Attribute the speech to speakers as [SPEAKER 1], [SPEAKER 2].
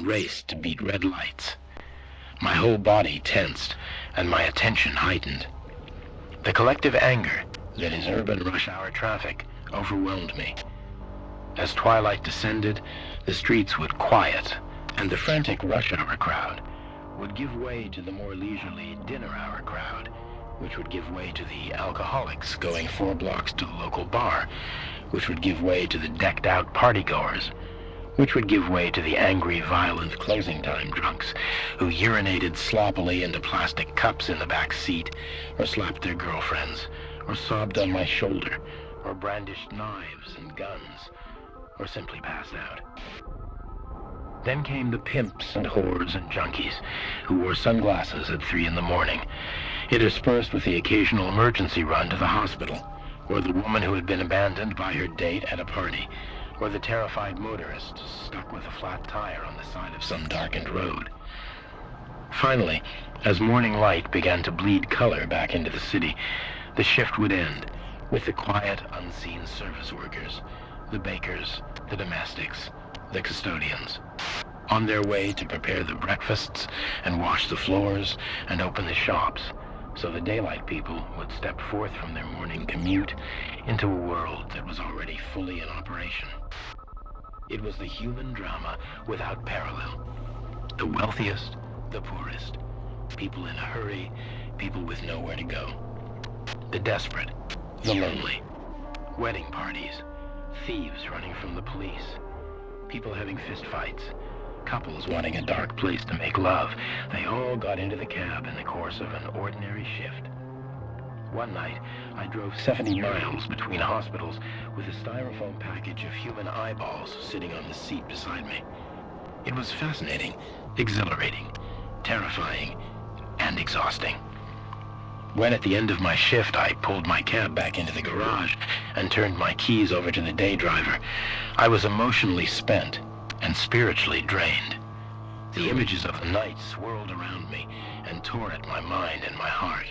[SPEAKER 1] raced to beat red lights. My whole body tensed, and my attention heightened. The collective anger that is urban rush hour traffic overwhelmed me. As twilight descended, the streets would quiet, and the frantic rush hour crowd would give way to the more leisurely dinner hour crowd, which would give way to the alcoholics going 4 blocks to the local bar, which would give way to the decked-out partygoers, which would give way to the angry, violent closing-time drunks who urinated sloppily into plastic cups in the back seat, or slapped their girlfriends, or sobbed on my shoulder, or brandished knives and guns, or simply passed out. Then came the pimps and whores and junkies who wore sunglasses at 3 in the morning, interspersed with the occasional emergency run to the hospital, or the woman who had been abandoned by her date at a party, or the terrified motorist stuck with a flat tire on the side of some darkened road. Finally, as morning light began to bleed color back into the city, the shift would end with the quiet, unseen service workers, the bakers, the domestics, the custodians, on their way to prepare the breakfasts and wash the floors and open the shops, so the daylight people would step forth from their morning commute into a world that was already fully in operation. It was the human drama without parallel. The wealthiest, the poorest, people in a hurry, people with nowhere to go, the desperate, the lonely, wedding parties, thieves running from the police, people having fistfights, couples wanting a dark place to make love. They all got into the cab in the course of an ordinary shift. One night, I drove 70 miles between hospitals with a styrofoam package of human eyeballs sitting on the seat beside me. It was fascinating, exhilarating, terrifying, and exhausting. When at the end of my shift I pulled my cab back into the garage and turned my keys over to the day driver, I was emotionally spent and spiritually drained. The images of the night swirled around me and tore at my mind and my heart.